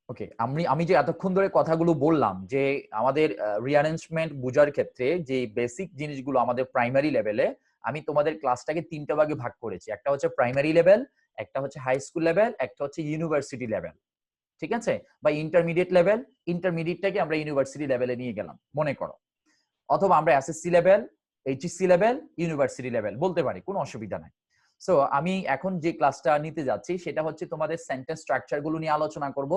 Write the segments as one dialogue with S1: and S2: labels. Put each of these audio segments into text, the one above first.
S1: ওকে, আমি আমি যে এতক্ষণ ধরে কথাগুলো বললাম যে আমাদের রিঅ্যারেঞ্জমেন্ট বোঝার ক্ষেত্রে যে বেসিক জিনিসগুলো আমাদের প্রাইমারি লেভেলে, আমি তোমাদের ক্লাসটাকে 3টা ভাগে ভাগ করেছি। একটা হচ্ছে প্রাইমারি লেভেল, একটা হচ্ছে হাই স্কুল লেভেল, একটা হচ্ছে ইউনিভার্সিটি লেভেল। ঠিক আছে? বা ইন্টারমিডিয়েট লেভেল, ইন্টারমিডিয়েটটাকে আমরা ইউনিভার্সিটি লেভেলে নিয়ে গেলাম মনে করো। অথবা আমরা SSC level, HSC level, university level বলতে পারি, কোনো অসুবিধা নাই। সো আমি এখন যে ক্লাসটা নিতে যাচ্ছি সেটা হচ্ছে তোমাদের সেন্টেন্স স্ট্রাকচার গুলো নিয়ে আলোচনা করব।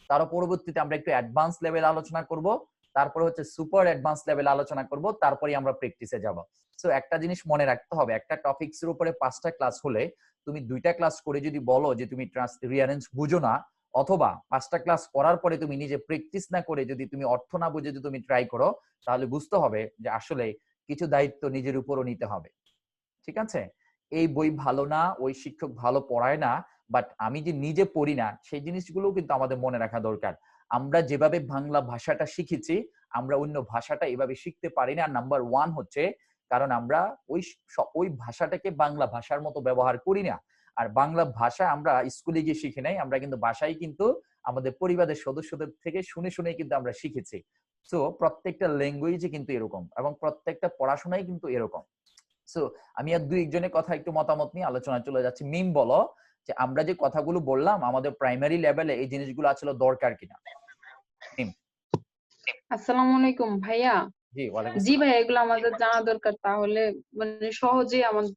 S1: তার পরবর্তীতে আমরা একটু অ্যাডভান্স লেভেল আলোচনা করব, তারপরে হচ্ছে সুপার অ্যাডভান্স লেভেল আলোচনা করব, তারপরে আমরা প্র্যাকটিসে যাব। সো একটা জিনিস মনে রাখতে হবে, একটা টপিকস এর উপরে 5টা ক্লাস হলে তুমি 2টা ক্লাস করে যদি বলো যে তুমি রিঅ্যারেঞ্জ বুঝো না, অথবা 5টা ক্লাস করার পরে তুমি নিজে প্র্যাকটিস না করে যদি তুমি অর্থ না বুঝে যদি তুমি ট্রাই করো, তাহলে বুঝতে হবে যে আসলে কিছু দায়িত্ব নিজের উপরও নিতে হবে। ঠিক আছে? এই বই ভালো না, ওই শিক্ষক ভালো পড়ায় না, বাট আমি যে নিজে পড়ি না সেই জিনিসগুলো কিন্তু আমাদের মনে রাখা দরকার। আমরা যেভাবে বাংলা ভাষাটা শিখেছি, আমরা অন্য ভাষাটা এভাবে শিখতে পারি না। নাম্বার 1 হচ্ছে কারণ আমরা ওই ভাষাটাকে বাংলা ভাষার মতো ব্যবহার করি না। আর বাংলা ভাষা আমরা স্কুলে গিয়ে শিখি নাই, আমরা কিন্তু বাসায় কিন্তু আমাদের পরিবারের সদস্যদের থেকে শুনে শুনে কিন্তু আমরা শিখেছি। সো প্রত্যেকটা ল্যাঙ্গুয়েজে কিন্তু এরকম, এবং প্রত্যেকটা পড়াশোনাই কিন্তু এরকম। সো আমি আর দুই একজনের কথা একটু মতামত নিয়ে আলোচনা চলে যাচ্ছি। মিম বলো যে আমরা যে কথাগুলো বললাম আমাদের প্রাইমারি লেভেলে এই জিনিসগুলো আসলে দরকার কিনা। মিম।
S2: আসসালামু আলাইকুম ভাইয়া।
S1: জি, ওয়ালাইকুম
S2: জি
S1: আসসালাম।
S2: ভাইয়া, এগুলো আমাদের জানা দরকার, তাহলে মানে সহজে আমাদের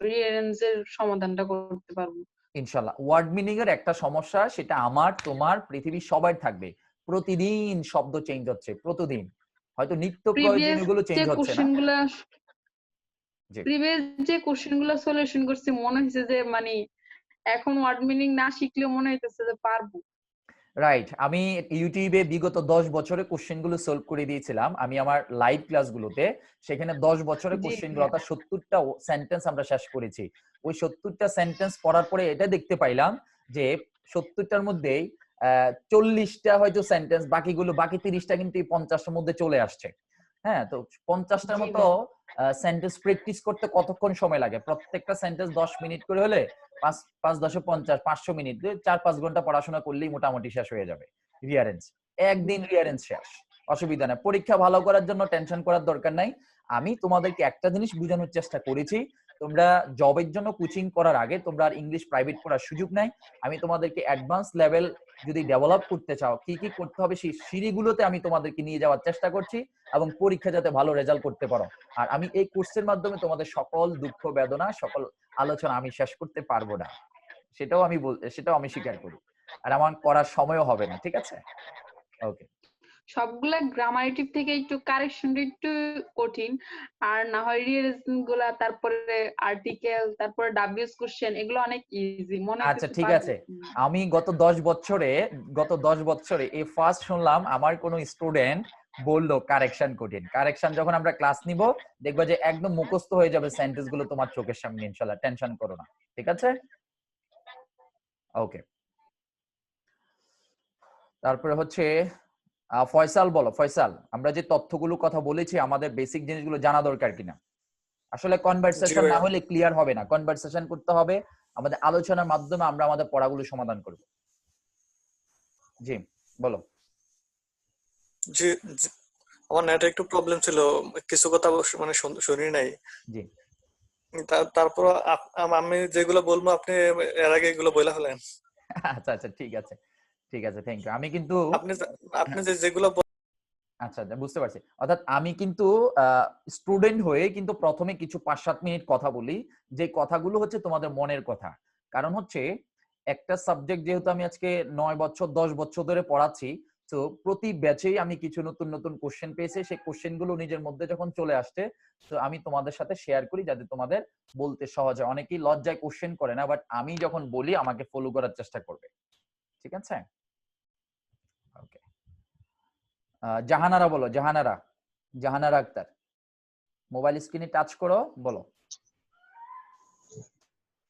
S2: রিয়ারেন্সের সমাধানটা করতে পারবো।
S1: ইনশাআল্লাহ। ওয়ার্ড মিনিং এর একটা সমস্যা, সেটা আমার তোমার পৃথিবীর সবার থাকবে। প্রতিদিন শব্দ চেঞ্জ হচ্ছে, প্রতিদিন। হয়তো নিত্য
S2: প্রিভিয়াস
S1: প্রয়োজনীয় গুলো
S2: যে
S1: চেঞ্জ হচ্ছে না।
S2: কোশ্চেন গুলা
S1: জি।
S2: প্রিভিয়াস যে কোশ্চেন গুলা সলিউশন করছি, মনে হয়েছে যে মানে এখন ওয়ার্ড মিনিং না শিখলেও মনে হইতেছে যে পারবো।
S1: রাইট। আমি ইউটিউবে বিগত 10 বছরের কোশ্চেন গুলো সলভ করে দিয়েছিলাম। আমি আমার লাইভ ক্লাসগুলোতে সেখানে 10 বছরের
S2: জি
S1: কোশ্চেন গুলো
S2: ভাইয়া।
S1: অর্থাৎ 70টা সেন্টেন্স আমরা শেষ করেছি। ওই 70টা সেন্টেন্স পড়ার পরে এটা দেখতে পাইলাম যে 70টার মধ্যে 40টা হয়তো সেন্টেন্স, বাকি 30টা কিন্তু এই 50টার মধ্যে চলে আসছে। হ্যাঁ, তো 50টার
S2: জি
S1: মতো
S2: ভাইয়া।
S1: সেন্টেন্স প্র্যাকটিস করতে কতক্ষণ সময় লাগে? প্রত্যেকটা সেন্টেন্স 10 মিনিট করে হলে 5 5 10 50 500 মিনিট, 4-5 ঘন্টা পড়াশোনা করলেই মোটামুটি শেষ হয়ে যাবে রিয়ারেন্স। একদিন রিয়ারেন্স শেষ। অসুবিধা নাই। পরীক্ষা ভালো করার জন্য টেনশন করার দরকার নাই। আমি তোমাদেরকে একটা জিনিস বোঝানোর চেষ্টা করেছি, তোমরা জবের জন্য কোচিং করার আগে তোমরা আর ইংলিশ প্রাইভেট পড়ার সুযোগ নাই। আমি তোমাদেরকে অ্যাডভান্স লেভেল যদি ডেভেলপ করতে চাও, কি কি করতে হবে সেই সিঁড়িগুলোতে আমি তোমাদেরকে নিয়ে যাওয়ার চেষ্টা করছি, এবং পরীক্ষা যাতে ভালো রেজাল্ট করতে পারো। আর আমি এই কোর্সের মাধ্যমে তোমাদের সকল দুঃখ বেদনা, সকল আলোচনা আমি শেষ করতে পারবো না। সেটাও আমি স্বীকার করি। আর আমার করার সময়ও হবে না। ঠিক আছে? ওকে।
S2: সবগুলা গ্রামারেটিভ থেকে একটু কারেকশনটা একটু কঠিন, আর না হয় রিয়ারেন্স গুলা, তারপরে আর্টিকেল, তারপরে ডাব্লিউএস কোশ্চেন, এগুলো অনেক ইজি, মনে
S1: আচ্ছা,
S2: হইতেছে
S1: ঠিক
S2: পারবো।
S1: আছে। আমি গত 10 বছরে এই ফার্স্ট শুনলাম আমার কোন স্টুডেন্ট বললো কারেকশন কঠিন। কারেকশন যখন আমরা ক্লাস নিব, দেখবা যে একদম মুখস্থ হয়ে যাবে সেন্টেন্স গুলো তোমার চোখের সামনে, ইনশাআল্লাহ। টেনশন করো না। ঠিক আছে? ওকে। তারপরে হচ্ছে ফয়সাল বলো। ফয়সাল, আমরা যে তথ্যগুলো কথা বলেছি আমাদের বেসিক জিনিসগুলো জানা দরকার কিনা? আসলে
S3: জি
S1: কনভারসেশন না
S3: ভাইয়া।
S1: হলে ক্লিয়ার হবে না। কনভারসেশন করতে হবে। আমাদের আলোচনার মাধ্যমে আমরা আমাদের পড়াগুলো সমাধান করব। জি, বলো।
S3: জি, জি। আমার নেটে একটু প্রবলেম ছিল, কিছু কথা মানে শুনি নাই।
S1: জি।
S3: তারপর আমি যেগুলো বলবো আপনি এর আগে এগুলো বলে ফেলেন।
S1: আচ্ছা, আচ্ছা, ঠিক আছে। ঠিক আছে, থ্যাংক ইউ। আমি কিন্তু
S3: আপনি আপনি যেগুলো
S1: আচ্ছা, আচ্ছা, বুঝতে পারছি। অর্থাৎ আমি কিন্তু স্টুডেন্ট হয়ে কিন্তু প্রথমে কিছু 5-7 মিনিট কথা বলি, যে কথাগুলো হচ্ছে তোমাদের মনের কথা। কারণ হচ্ছে একটা সাবজেক্ট যেহেতু আমি আজকে 9 বছর 10 বছর ধরে পড়াচ্ছি, তো প্রতি ব্যাচেই আমি কিছু নতুন নতুন কোশ্চেন পেয়েছি। সেই কোশ্চেন গুলো নিজের মধ্যে যখন চলে আসছে, তো আমি তোমাদের সাথে শেয়ার করি যাতে তোমাদের বলতে সহজ হয়। অনেকেই লজ্জায় কোশ্চেন করে না, বাট আমি যখন বলি আমাকে ফলো করার চেষ্টা করবে। ঠিক আছে? ওকে। জাহানারা বলো। জাহানারা, জাহানারা আক্তার, মোবাইল স্ক্রিনে টাচ করো, বলো।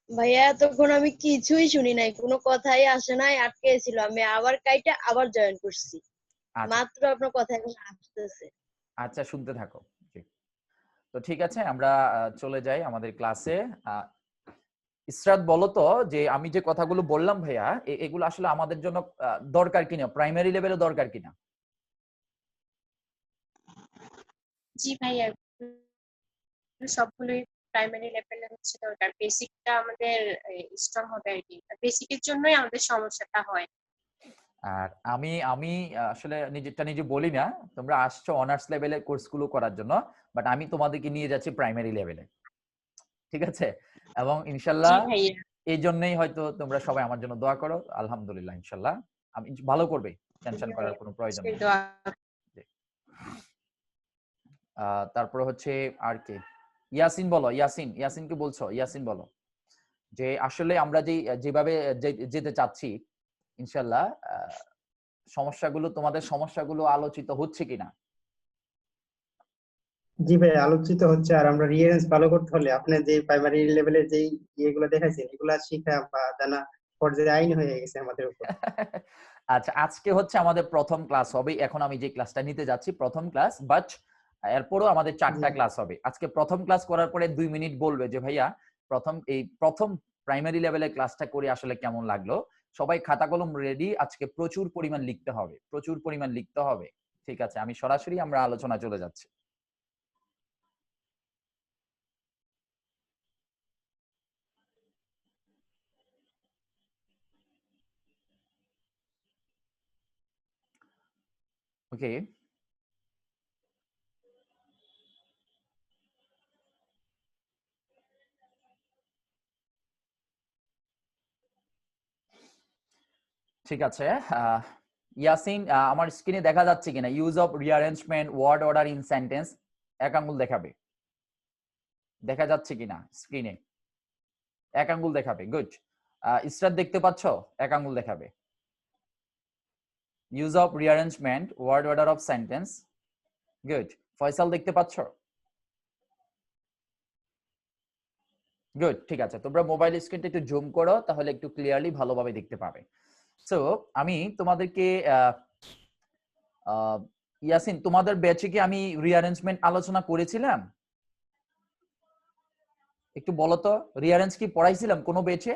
S4: ভাইয়া এতক্ষণ আমি কিছুই শুনি নাই, কোনো কথাই আসে নাই, আটকে ছিল। আমি আবার কাইটা আবার জয়েন করছি,
S1: আচ্ছা,
S4: মাত্র আপনার কথা এখন আসতেছে।
S1: আচ্ছা, শুনতে থাকো। জি। তো ঠিক আছে, আমরা চলে যাই আমাদের ক্লাসে। ইসরাত বলো তো যে আমি যে কথাগুলো বললাম ভাইয়া এগুলো আসলে আমাদের জন্য দরকার কিনা, প্রাইমারি লেভেলে দরকার কিনা?
S5: জি ভাইয়া, সবগুলোই প্রাইমারি লেভেলে হচ্ছে দরকার। বেসিকটা আমাদের স্ট্রং হবে আর কি, বেসিকের জন্যই আমাদের সমস্যাটা হয়।
S1: আর আমি আমি আসলে নিজেরটা নিজে বলি না, তোমরা আসছো অনার্স লেভেলের কোর্সগুলো করার জন্য, বাট আমি তোমাদেরকে নিয়ে যাচ্ছি প্রাইমারি লেভেলে, ঠিক আছে? এবং
S5: জি
S1: ইনশাল্লাহ
S5: ভাইয়া,
S1: এই জন্যই হয়তো তোমরা সবাই আমার জন্য দোয়া করো। আলহামদুলিল্লাহ ইনশাল্লাহ আমি ভালো করবে, টেনশন
S5: জি
S1: করার
S5: ভাইয়া,
S1: কোনো প্রয়োজন নেই।
S5: দোয়া।
S1: জি। তারপরে হচ্ছে আর কে? ইয়াসিন বলো, ইয়াসিন, ইয়াসিনকে বলছো, ইয়াসিন বলো যে আসলে আমরা যেভাবে যেতে চাচ্ছি ইনশাল্লাহ সমস্যাগুলো, তোমাদের সমস্যাগুলো আলোচিত হচ্ছে কিনা?
S6: জি ভাই, আলোচিত হচ্ছে। আর আমরা রিয়ারেন্স ভালো করতে হলে আপনি যে প্রাইমারি লেভেলের যে ইয়েগুলো দেখাইছেন এগুলা শিখা বা জানা পর্যায়ে আইন হয়ে গেছে আমাদের উপর।
S1: আচ্ছা, আজকে হচ্ছে আমাদের প্রথম ক্লাস হবে। এখন আমি যে ক্লাসটা নিতে যাচ্ছি প্রথম ক্লাস, বাট এরপরও আমাদের 4টা
S6: জি।
S1: ক্লাস হবে। আজকে প্রথম ক্লাস করার পরে 2 মিনিট বলবে যে ভাইয়া প্রথম প্রাইমারি লেভেলের ক্লাসটা করে আসলে কেমন লাগলো। সবাই খাতা কলম রেডি, আজকে প্রচুর পরিমাণ লিখতে হবে, প্রচুর পরিমাণ লিখতে হবে। ঠিক আছে, আমি সরাসরি আমরা আলোচনা চলে যাচ্ছি। ওকে, ঠিক আছে। ইয়াসিন, আমার স্ক্রিনে দেখা যাচ্ছে কিনা? Use of rearrangement word order in sentence, এক আঙ্গুল দেখাবে। দেখা যাচ্ছে কিনা স্ক্রিনে? এক আঙ্গুল দেখাবে, গুড। ইসরাত দেখতে পাচ্ছ? এক আঙ্গুল দেখাবে। Use of rearrangement word order of sentence, good. Faisal দেখতে পাচ্ছ? গুড, ঠিক আছে। তোমরা মোবাইল স্ক্রিনটা একটু জুম করো, তাহলে একটু ক্লিয়ারলি ভালোভাবে দেখতে পাবে। সো আমি তোমাদেরকে ইয়াসিন, তোমাদের ব্যাচে কি আমি রিঅ্যারেঞ্জমেন্ট আলোচনা করেছিলাম? একটু বলো তো, রিঅ্যারেঞ্জ কি পড়াইছিলাম কোনো ব্যাচে?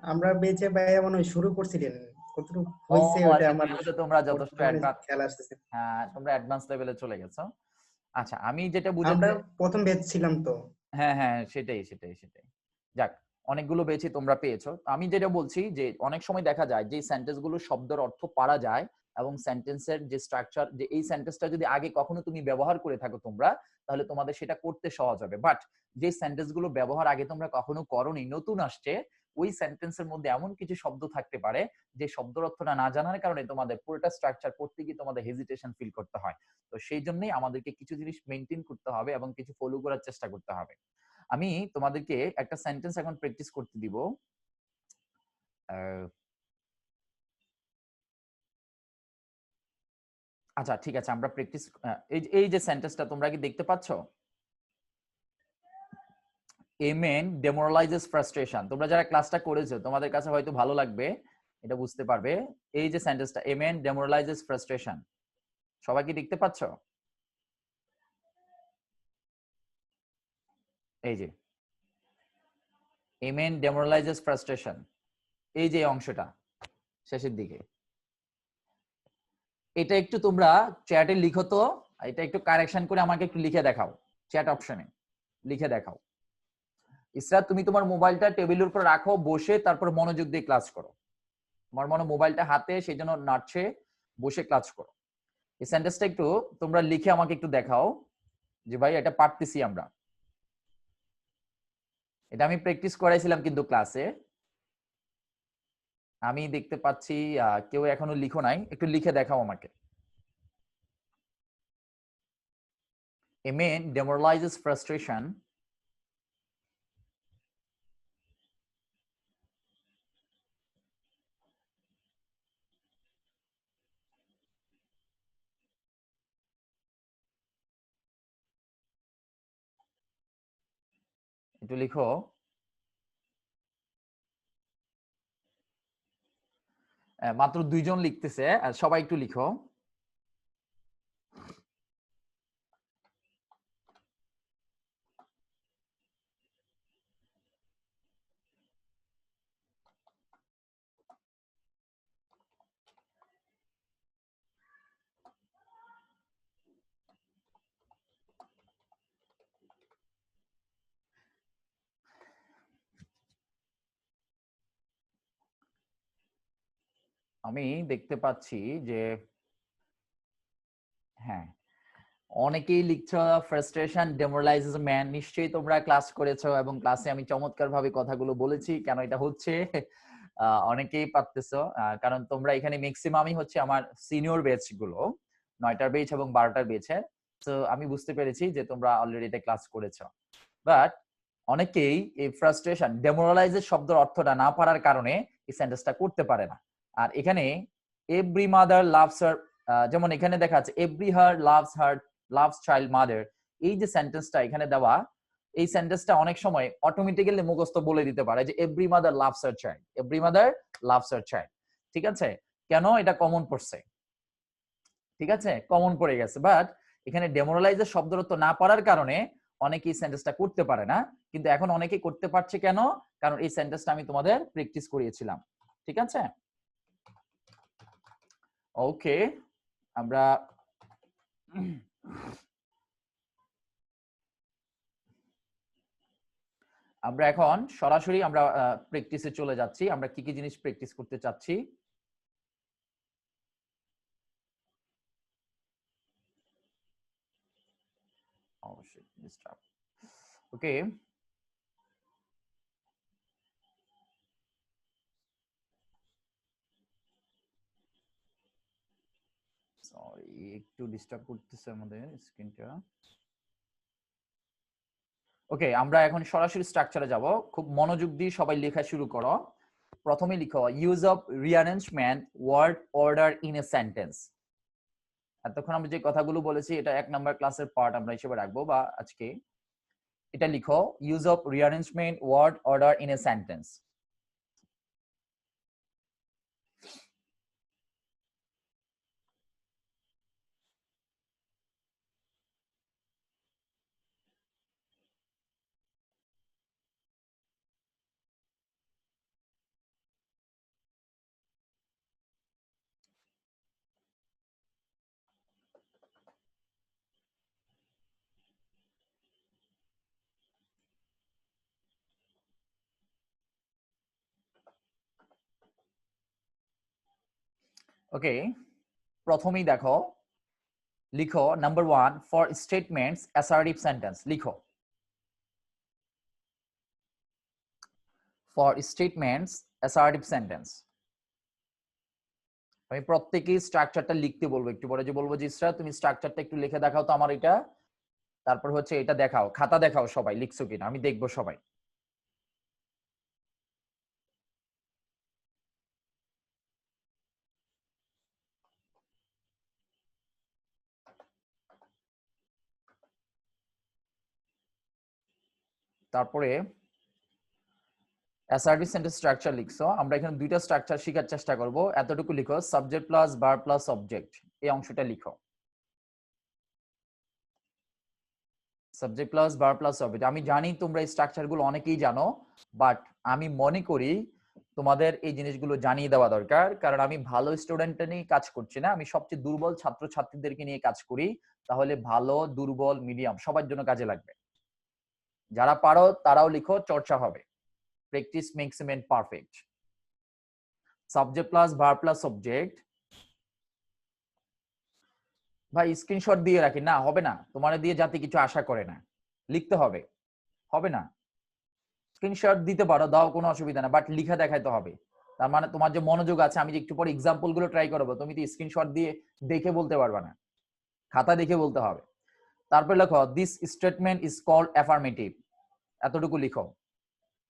S6: আমরা বেঁচে ভাই মনে হয় শুরু করছিলেন, কতটুকু
S1: ও
S6: হয়েছে ওটা
S1: আচ্ছা,
S6: আমার
S1: তাহলে তো তোমরা যথেষ্ট
S6: বর্তমানে খেয়াল আসতেছে।
S1: হ্যাঁ, তোমরা অ্যাডভান্স লেভেলে চলে গেছো। আচ্ছা, আমি যেটা
S6: আমরা
S1: বুঝাতে,
S6: প্রথম বেঁচ ছিলাম তো।
S1: হ্যাঁ হ্যাঁ, সেটাই সেটাই সেটাই। যাক, অনেকগুলো বেছে তোমরা পেয়েছো। আমি যেটা বলছি যে অনেক সময় দেখা যায় যে সেন্টেন্স গুলো শব্দের অর্থ পারা যায়, এবং সেন্টেন্সের যে স্ট্রাকচার, যে এই সেন্টেন্সটা যদি আগে কখনো তুমি ব্যবহার করে থাকো তোমরা, তাহলে তোমাদের সেটা করতে সহজ হবে। বাট যে সেন্টেন্স গুলো ব্যবহার আগে তোমরা কখনো করোনি, নতুন আসছে, ওই সেন্টেন্সের মধ্যে এমন কিছু শব্দ থাকতে পারে যে শব্দের অর্থটা না জানার কারণে তোমাদের পুরোটা স্ট্রাকচার পড়তে গিয়ে তোমাদের হেজিটেশন ফিল করতে হয়। তো সেই জন্যই আমাদেরকে কিছু জিনিস মেনটেন করতে হবে এবং কিছু ফলো করার চেষ্টা করতে হবে। আমি তোমাদেরকে একটা সেন্টেন্স এখন প্র্যাকটিস করতে দিব। আচ্ছা, ঠিক আছে, আমরা প্র্যাকটিস, এই যে সেন্টেন্সটা তোমরা কি দেখতে পাচ্ছ? A man demoralises frustration. তোমরা যারা ক্লাসটা করেছো তোমাদের কাছে হয়তো ভালো লাগবে, এটা বুঝতে পারবে। এই যে সেন্টেন্সটা, এ ম্যান ডেমোরালাইজেস ফ্রাস্ট্রেশন, সবাই কি দেখতে পাচ্ছ? এই যে এ ম্যান ডেমোরালাইজেস ফ্রাস্ট্রেশন, এই যে অংশটা শেষের দিকে, এটা একটু তোমরা চ্যাটে লিখো তো। এটা একটু কারেকশন করে আমাকে একটু লিখে দেখাও, চ্যাট অপশনে লিখে দেখাও। ইসরাত, তুমি তোমার মোবাইলটা টেবিলের উপর রাখো, বসে তারপর মনোযোগ দিয়ে ক্লাস করো। তোমার মনে মোবাইলটা হাতে, সেই জন্য নাড়ছে, বসে ক্লাস করো। এই সেন্টেন্সটা একটু তোমরা লিখে আমাকে একটু দেখাও যে ভাই এটা পারতেছি আমরা। এটা আমি প্র্যাকটিস করাইছিলাম কিন্তু ক্লাসে। আমি দেখতে পাচ্ছি কেউ এখনো লিখো নাই, একটু লিখে দেখাও আমাকে। A man demoralizes frustration. একটু লিখো। মাত্র 2 জন লিখতেছে, সবাই একটু লিখো। আমি দেখতে পাচ্ছি যে হ্যাঁ অনেকেই লিখছো ফ্রাস্ট্রেশন ডেমোরালাইজেস ম্যান, নিশ্চয়ই তোমরা ক্লাস করেছো এবং ক্লাসে আমি চমৎকার ভাবে কথাগুলো বলেছি কেন এটা হচ্ছে। অনেকেই পারতেছো, কারণ তোমরা এখানে ম্যাক্সিমামই হচ্ছে আমার সিনিয়র ব্যাচ গুলো, 9টার ব্যাচ এবং 12টার ব্যাচের। তো আমি বুঝতে পেরেছি যে তোমরা অলরেডি এটা ক্লাস করেছো। বাট অনেকেই এই ফ্রাস্ট্রেশন ডেমোরালাইজের শব্দের অর্থটা না পারার কারণে এই সেন্টেন্সটা করতে পারে না। আর এখানে এভরি মাদার লাভস হার, যেমন এখানে দেখা যাচ্ছে এভরি লাভস চাইল্ড মাদার, এই যে সেন্টেন্সটা এখানে দেওয়া, এই সেন্টেন্সটা অনেক সময় অটোমেটিক্যালি মুখস্থ বলে দিতে পারে যে every mother loves her child, every mother loves her child. ঠিক আছে, কেন এটা কমন পড়ছে, ঠিক আছে কমন পড়ে গেছে। বাট এখানে ডেমোরালাইজের শব্দের অর্থ না পারার কারণে অনেকে এই সেন্টেন্সটা করতে পারে না, কিন্তু এখন অনেকে করতে পারছে কেন, কারণ এই সেন্টেন্সটা আমি তোমাদের প্র্যাকটিস করিয়েছিলাম। ঠিক আছে, ওকে আমরা এখন সরাসরি আমরা প্র্যাকটিসে চলে যাচ্ছি। আমরা কি কি জিনিস প্র্যাকটিস করতে চাচ্ছি। অবশ্যই ডিস্টার্ব, ওকে সরি একটু ডিস্টার্ব করতেছে আমাদের স্ক্রিনটা। ওকে আমরা এখন সরাসরি স্ট্রাকচারে যাব, খুব মনোযোগ দিয়ে সবাই লেখা শুরু করো। প্রথমে লিখো use of rearrangement word order in a sentence. এতক্ষণ আমরা যে কথাগুলো বলেছি এটা 1 নাম্বার ক্লাসের পার্ট আমরা হিসেবে রাখবো, বা আজকে এটা লিখো use of rearrangement word order in a sentence. Okay প্রথমেই দেখো লিখো number 1 for statements assertive sentence. লিখো ফর স্টেটমেন্টস অ্যাসার্টিভ সেন্টেন্স। আমি প্রত্যেকই স্ট্রাকচারটা লিখতে বলবো, একটু পরে যে বলবো যে ইসরা তুমি স্ট্রাকচারটা একটু লিখে দেখাও তো আমার এটা, তারপর হচ্ছে এটা দেখাও, খাতা দেখাও সবাই লিখছো কিনা আমি দেখবো সবাই। তারপরে অ্যাসার্টিভ সেন্টেন্স স্ট্রাকচার লিখছো, আমরা এখানে দুইটা স্ট্রাকচার শেখার চেষ্টা করব। এতটুকু লিখো subject plus verb plus object, এই অংশটা লিখো subject plus verb plus object. আমি জানি তোমরা এই স্ট্রাকচারগুলো অনেকেই জানো, বাট আমি মনে করি তোমাদের এই জিনিসগুলো জানিয়ে দেওয়া দরকার, কারণ আমি ভালো স্টুডেন্ট নিয়ে কাজ করছি না, আমি সবচেয়ে দুর্বল ছাত্র ছাত্রীদেরকে নিয়ে কাজ করি। তাহলে ভালো দুর্বল মিডিয়াম সবার জন্য কাজে লাগবে। যারা পারো তারাও লিখো, চর্চা হবে। Practice makes a man perfect. Subject plus verb plus object. ভাই স্ক্রিনশট দিয়ে রাখি না, হবে না, তোমার দিয়ে জাতি কিছু আশা করে না, লিখতে হবে, হবে না। স্ক্রিনশট দিতে পারো, দাও, কোনো অসুবিধা না, বাট লিখা দেখাইতে হবে। তার মানে তোমার যে মনোযোগ আছে, আমি যে একটু পরে এক্সাম্পল গুলো ট্রাই করবো, তুমি তো স্ক্রিনশট দিয়ে দেখে বলতে পারবে না, খাতা দেখে বলতে হবে। তারপর লেখো this statement is called affirmative. এতটুকু লিখো,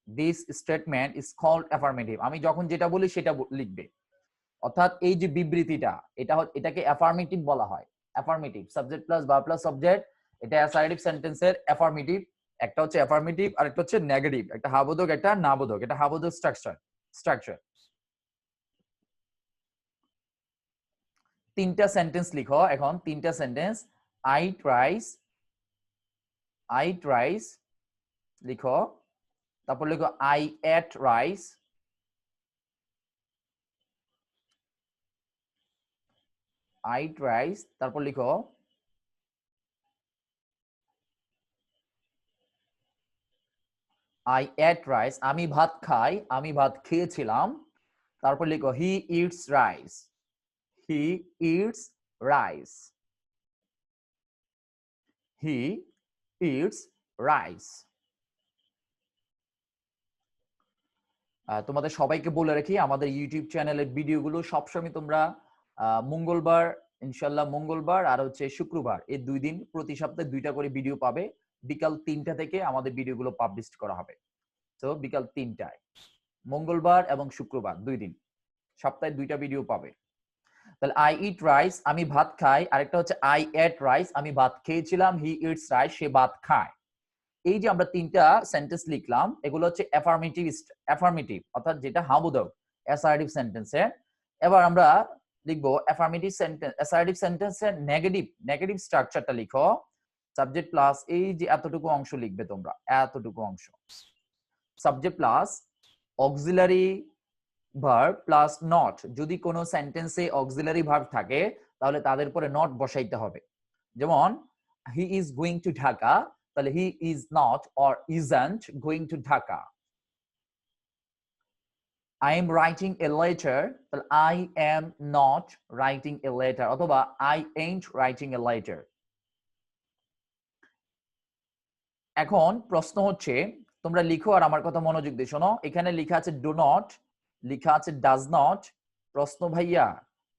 S1: this statement is called affirmative. আমি যখন যেটা বলি সেটা লিখবে, অর্থাৎ এই যে বিবৃতিটা এটাকে অ্যাফার্মেটিভ বলা হয়। Affirmative subject plus verb plus subject, এটা অ্যাসার্টিভ সেন্টেন্সের অ্যাফার্মেটিভ। একটা হচ্ছে অ্যাফার্মেটিভ আর একটা হচ্ছে নেগেটিভ, একটা হাবোধক একটা নাবোধক, এটা হাবোধক স্ট্রাকচার। তিনটা সেন্টেন্স লিখো এখন, তিনটা সেন্টেন্স। আই ট্রাইস লিখো, তারপর লিখো I ate rice, I thrice, তারপর লিখো আই এট রাইস, আমি ভাত খাই, আমি ভাত খেয়েছিলাম, তারপর লিখো হি ইটস রাইস, হি ইটস রাইস, হি ইটস রাইস। তোমাদের সবাইকে বলে রাখি আমাদের ইউটিউব চ্যানেলের ভিডিওগুলো সবসময় তোমরা মঙ্গলবার, ইনশাল্লাহ মঙ্গলবার আর হচ্ছে শুক্রবার, এই 2 দিন প্রতি সপ্তাহে 2টা করে ভিডিও পাবে। বিকাল 3টা থেকে আমাদের ভিডিওগুলো পাবলিশ করা হবে। তো বিকাল 3টায় মঙ্গলবার এবং শুক্রবার 2 দিন, সপ্তাহে 2টা ভিডিও পাবে। তাহলে আই ইট রাইস, আমি ভাত খাই। আরেকটা হচ্ছে আই এট রাইস, আমি ভাত খেয়েছিলাম। হি ইটস রাইস, সে ভাত খায়। এই যে আমরা 3টা সেন্টেন্স লিখলাম, এগুলো হচ্ছে অ্যাফার্মেটিভ অর্থাৎ যেটা হাবোধক অ্যাসার্টিভ সেন্টেন্সে। এবার আমরা লিখবো অ্যাফার্মেটিভ সেন্টেন্স। অ্যাসার্টিভ সেন্টেন্সের নেগেটিভ স্ট্রাকচারটা লিখো। সাবজেক্ট প্লাস এই যে এতটুকু অংশ লিখবে তোমরা, এতটুকু অংশ। Subject plus auxiliary verb plus not. যদি কোনো সেন্টেন্সে অক্সিলারি ভার্ব থাকে তাহলে তাদের পরে নট বসাইতে হবে। যেমন he is going to Dhaka, তাহলে he is not or isn't going to Dhaka. I am writing a letter, তাহলে I am not writing a letter অথবা I ain't writing a letter। এখন প্রশ্ন হচ্ছে তোমরা লিখো আর আমার কথা মনোযোগ দিয়ে শোনো। এখানে লেখা আছে ডু নট, লেখা আছে ডাজ নট। প্রশ্ন ভাইয়া,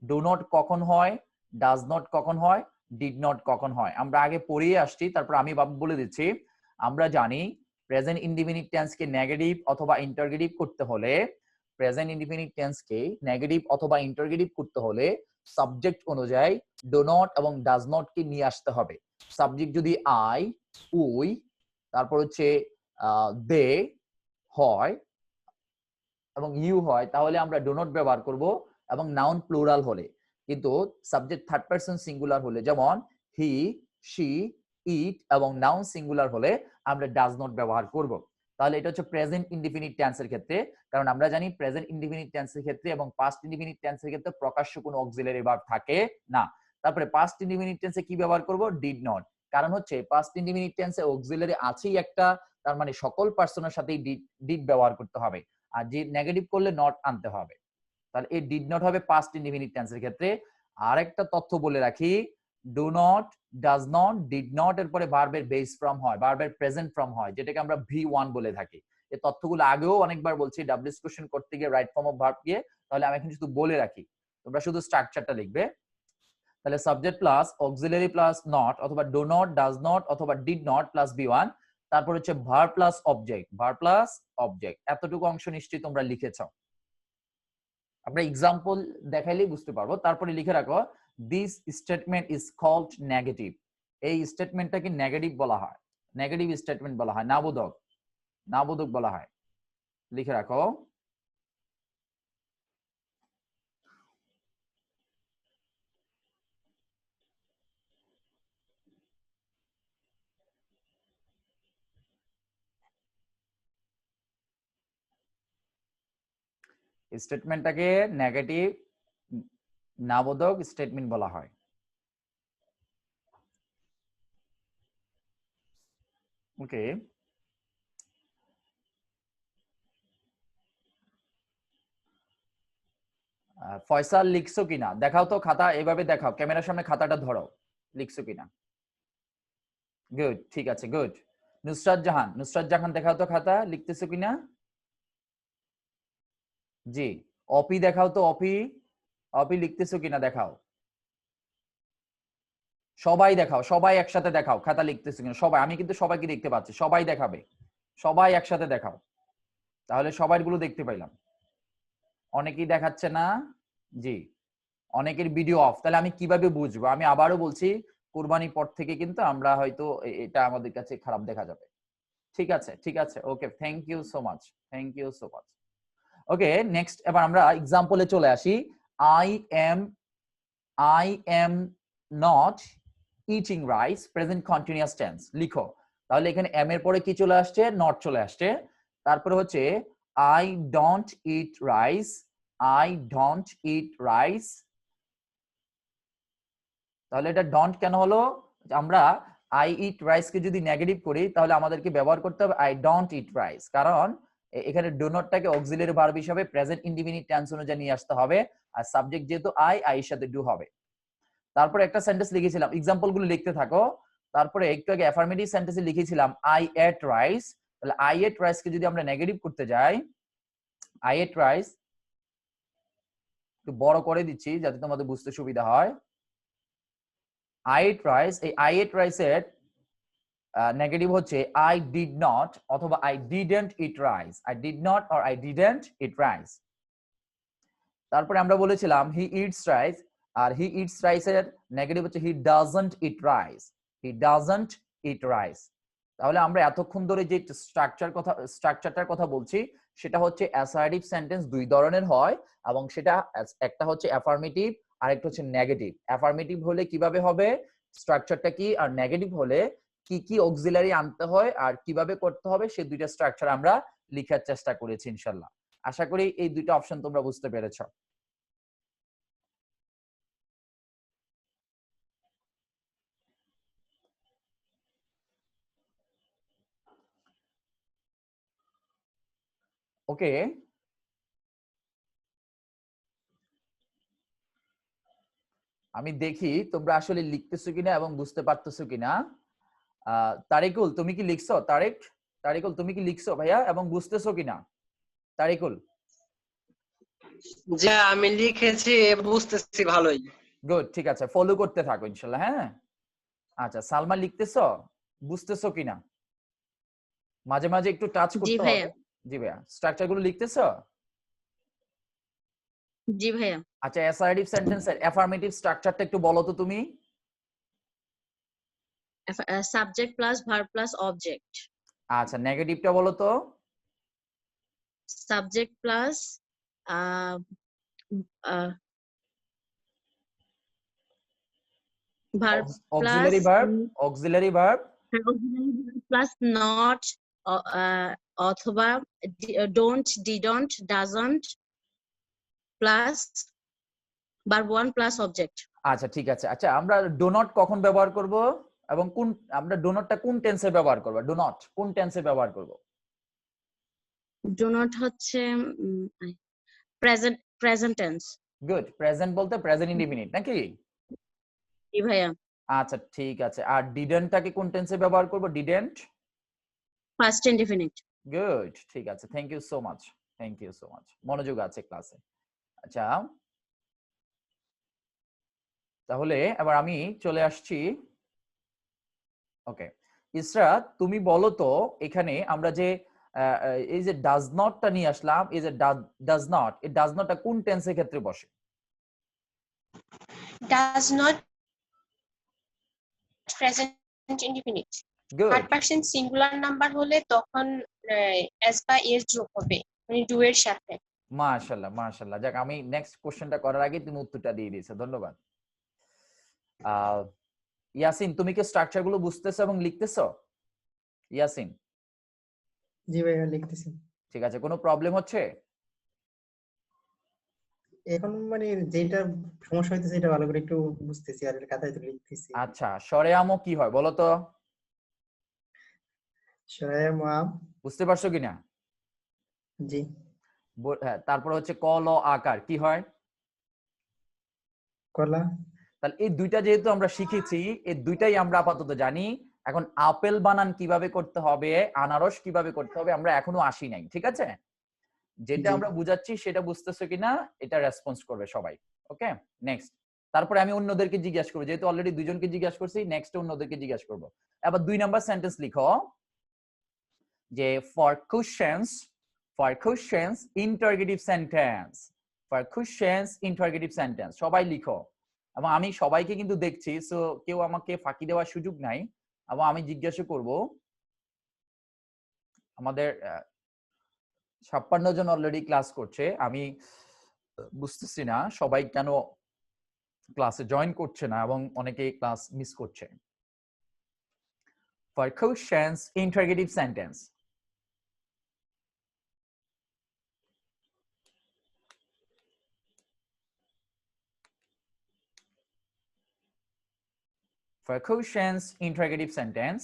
S1: ডু নট কখন হয়, ডাজ নট কখন হয়, ডিড নট কখন হয়? আমরা আগে পড়িয়ে আসছি, তারপর আমি বলে দিচ্ছি। আমরা জানি প্রেজেন্ট ইনডিফিনিট টেন্সকে নেগেটিভ অথবা ইন্টারগেটিভ করতে হলে, প্রেজেন্ট ইনডিফিনিট টেন্সকে নেগেটিভ অথবা ইন্টারগেটিভ করতে হলে সাবজেক্ট অনুযায়ী ডু নট এবং ডাজ নট কে নিয়ে আসতে হবে। সাবজেক্ট যদি আই, উই, তারপর হচ্ছে দে হয় এবং ইউ হয়, তাহলে আমরা ডু নট ব্যবহার করব। এবং নাউন প্লুরাল হলে, কিন্তু সাবজেক্ট থার্ড পারসন সিঙ্গুলার হলে, যেমন হি, শি, ইট এবং নাউন সিঙ্গুলার হলে আমরা ডাজ নট ব্যবহার করব। তাহলে এটা হচ্ছে প্রেজেন্ট ইনডিফিনিট টেন্সের ক্ষেত্রে। কারণ আমরা জানি প্রেজেন্ট ইনডিফিনিট টেন্সের ক্ষেত্রে এবং পাস্ট ইনডিফিনিট টেন্সের ক্ষেত্রে প্রকাশ্য কোনো অক্সিলারি ভার্ব থাকে না। তারপরে পাস্ট ইনডিফিনিট টেন্সে কি ব্যবহার করব? Did not. কারণ হচ্ছে পাস্ট ইনডিফিনিট টেন্সে অক্সিলারি আছেই একটা, তার মানে সকল পার্সনের সাথেই ডিড ব্যবহার করতে হবে। আর যে নেগেটিভ করলে নট আনতে হবে। তাহলে এই ডিড নট হবে পাস্ট ইনডিফিনিট টেন্সের ক্ষেত্রে। আরেকটা তথ্য বলে রাখি, do not, does not, did not এর পরে ভার্বের বেস ফর্ম হয়, ভার্বের প্রেজেন্ট ফর্ম হয়, যেটাকে আমরা V1 বলে থাকি। এই তথ্যগুলো আগেও অনেকবার বলছি ডাব্লিউএস কোশ্চেন করতে গিয়ে রাইট ফর্ম অফ ভার্ব দিয়ে। তাহলে আমি এখন শুধু বলে রাখি, তোমরা শুধু স্ট্রাকচারটা লিখবে। তাহলে subject plus auxiliary plus not অথবা ডু নট, ডাজ নট অথবা ডিড নট প্লাস V1। তারপর হচ্ছে verb plus object, verb plus object. এতটুকু অংশ নিশ্চয়ই তোমরা লিখেছো। আমরা এক্সাম্পল দেখাইলেই বুঝতে পারবো। তারপরে লিখে রাখো this statement is called negative. এই স্টেটমেন্টটাকে নেগেটিভ বলা হয়, নেগেটিভ স্টেটমেন্ট বলা হয়, নাবোধক, নাবোধক বলা হয়। লিখে রাখো। স্টেটমেন্টটাকে নেগেটিভ নাবোধক স্টেটমেন্ট বলা হয়। ওকে, ফয়সাল লিখছো কিনা দেখাও তো, খাতা এভাবে দেখাও, ক্যামেরার সামনে খাতাটা ধরো, লিখছো কিনা। গুড, ঠিক আছে, গুড। নুসরাত জাহান, নুসরাত জাহান দেখাও তো খাতা, লিখতেছো কিনা। জি, অপি দেখাও তো, অপি, অপি লিখতেছো কিনা দেখাও। সবাই দেখাও, সবাই একসাথে দেখাও খাতা লিখতেছো কিনা সবাই। আমি কিন্তু সবাইকে দেখতে পাচ্ছি, সবাই দেখাবে, সবাই একসাথে দেখাও, তাহলে সবাই গুলো দেখতে পাইলাম। অনেকেই দেখাচ্ছে না, জি, অনেকের ভিডিও অফ। তাহলে আমি কিভাবে বুঝবো? আমি আবারও বলছি, কুরবানির পর থেকে কিন্তু আমরা হয়তো এটা আমাদের কাছে খারাপ দেখা যাবে। ঠিক আছে, ঠিক আছে, okay, thank you so much, thank you so much. Okay, next এবার আমরা এক্সাম্পলে চলে আসি। I am not eating rice, present continuous tense লিখো। তাহলে এখানে এম এর পরে কি চলে আসছে? নট চলে আসছে। তারপরে হচ্ছে I don't it rice, I don't it rice. তাহলে এটা ডোন্ট কেন হলো? আমরা আই ইট রাইস কে যদি নেগেটিভ করি তাহলে আমাদেরকে ব্যবহার করতে হবে আই ডোন্ট ইট রাইস, কারণ এখানে ডু নটটাকে অক্সিলারি ভার্ব হিসাবে প্রেজেন্ট ইনডিফিনিট টেন্স অনুযায়ী নিয়ে আসতে হবে, আর সাবজেক্ট যেহেতু আই, আই এর সাথে ডু হবে। তারপরে একটা সেন্টেন্স লিখেছিলাম, এক্সাম্পল গুলো লিখতে থাকো। তারপরে একটু আগে অ্যাফার্মেটিভ সেন্টেন্সে লিখেছিলাম আই এট রাইস, তাহলে আই এট রাইস কে যদি আমরা নেগেটিভ করতে যাই, আই এট রাইস একটু বড় করে দিচ্ছি যাতে তোমাদের বুঝতে সুবিধা হয়। আই এট রাইস, এই আই এট রাইস এর নেগেটিভ হচ্ছে আই ডিড নট অথবা I didn't eat rice, I did not or I didn't eat rice. তারপরে আমরা বলেছিলাম হি ইটস রাইস, আর হি ইটস রাইস এর নেগেটিভ হচ্ছে he doesn't eat rice, he doesn't eat rice. তাহলে আমরা এতক্ষণ ধরে যে স্ট্রাকচারটার কথা বলছি সেটা হচ্ছে অ্যাসার্টিভ সেন্টেন্স দুই ধরনের হয়, এবং সেটা একটা হচ্ছে অ্যাফার্মেটিভ আর একটা হচ্ছে নেগেটিভ। অ্যাফার্মেটিভ হলে কিভাবে হবে, স্ট্রাকচারটা কি, আর নেগেটিভ হলে কি কি অক্সিলারি আনতে হয় আর কিভাবে করতে হবে, সেই দুইটা স্ট্রাকচার আমরা লেখার চেষ্টা করেছি ইনশাআল্লাহ। আশা করি এই দুইটা অপশন তোমরা বুঝতে পেরেছো। ওকে, আমি দেখি তোমরা আসলে লিখতেছো কিনা এবং বুঝতে পারতেছো কিনা। তারিকুল তুমি কি লিখছো? তারিকুল তুমি কি লিখছো ভাইয়া এবং বুঝতেছো কিনা? তারিকুল?
S7: যে আমি লিখেছি, বুঝতেছি ভালোই।
S1: গুড, ঠিক আছে, ফলো করতে থাকো ইনশাআল্লাহ। হ্যাঁ, আচ্ছা সালমা লিখতেছো, বুঝতেছো কিনা? মাঝে মাঝে একটু টাচ
S8: জি
S1: করতে
S8: ভাইয়া।
S1: হবে। জি ভাইয়া, স্ট্রাকচার গুলো লিখতেছো?
S8: জি ভাইয়া।
S1: আচ্ছা, অ্যাসার্টিভ সেন্টেন্সের অ্যাফার্মেটিভ স্ট্রাকচারটা একটু বলো তো তুমি।
S8: Subject plus verb plus object.
S1: আচ্ছা, নেগেটিভটা বলো তো।
S8: Subject plus verb
S1: auxiliary verb, auxiliary verb
S8: plus not অথবা don't, didn't, doesn't plus verb one plus object.
S1: আচ্ছা ঠিক আছে। আচ্ছা, আমরা ডু নট কখন ব্যবহার করব এবং কোন, আমরা ডু নটটা কোন টেন্সে ব্যবহার করব? ডু নট কোন টেন্সে ব্যবহার করব?
S8: ডু নট হচ্ছে প্রেজেন্ট টেন্স।
S1: গুড, প্রেজেন্ট বলতে প্রেজেন্ট ইনডিফিনিট নাকি?
S8: জি ভাইয়া।
S1: আচ্ছা ঠিক আছে। আর ডিডন্টটাকে কোন টেন্সে ব্যবহার করব? Didn't
S8: first indefinite.
S1: গুড, ঠিক আছে, thank you so much, thank you so much, মনোযোগ আছে ক্লাসে। আচ্ছা, তাহলে এবার আমি চলে আসছি। ওকে ইসরা, তুমি বলো তো এখানে আমরা যে এই যে ডাজ নটটা নিয়ে আসলাম, এই যে ডাজ নট, এই ডাজ নটটা কোন টেন্সের ক্ষেত্রে বসে?
S5: does not present indefinite
S1: good,
S5: third person singular number হলে তখন এস বা এর যোগ হবে মানে ডু এর সাথে।
S1: মাশাআল্লাহ মাশাআল্লাহ। যাক, আমি নেক্সট কোশ্চেনটা করার আগে তুমি উত্তরটা দিয়ে দিয়েছো, ধন্যবাদ। ইয়াসিন, তুমি কি স্ট্রাকচার গুলো বুঝতেছো এবং লিখতেছো? ইয়াসিন?
S6: জি ভাইয়া লিখতেছি।
S1: ঠিক আছে, কোনো প্রবলেম হচ্ছে?
S6: এখন মানে যেটা সমস্যা হইতেছে এটা ভালো করে একটু বুঝতেছি আর খাতায় তো লিখতেছি।
S1: আচ্ছা, সরেয়ামও কি হয় বলো তো?
S6: সহায় মাপ।
S1: বুঝতে পারছো কিনা?
S6: জি।
S1: হ্যাঁ, তারপর হচ্ছে ক ল আকার কি হয়?
S6: কলা।
S1: তাহলে এই দুইটা যেহেতু আমরা শিখেছি, এই দুইটাই আমরা আপাতত জানি। এখন আপেল বানান কিভাবে করতে হবে, আনারস কিভাবে করতে হবে আমরা এখনো আসি নাই, ঠিক আছে? যেটা
S6: জি।
S1: আমরা বুঝাচ্ছি সেটা বুঝতেছো কিনা এটা রেসপন্স করবে সবাই। ওকে, নেক্সট। তারপরে আমি অন্যদেরকে জিজ্ঞাসা করবো, যেহেতু অলরেডি দুজনকে জিজ্ঞাসা করছি, নেক্সট অন্যদেরকে জিজ্ঞাসা করবো। এবার 2 নাম্বার সেন্টেন্স লিখো যে for questions interrogative sentence, for questions interrogative sentence সবাই লিখো। এবং আমি সবাইকে কিন্তু দেখছি, সো কেউ আমাকে ফাঁকি দেওয়ার সুযোগ নাই। এবং আমি জিজ্ঞাসা করব, আমাদের 56 জন অলরেডি ক্লাস করছে, আমি বুঝতেছি না সবাই কেন ক্লাসে জয়েন করছে না এবং অনেকেই ক্লাস মিস করছে। For questions interrogative sentence, for quotients interrogative sentence,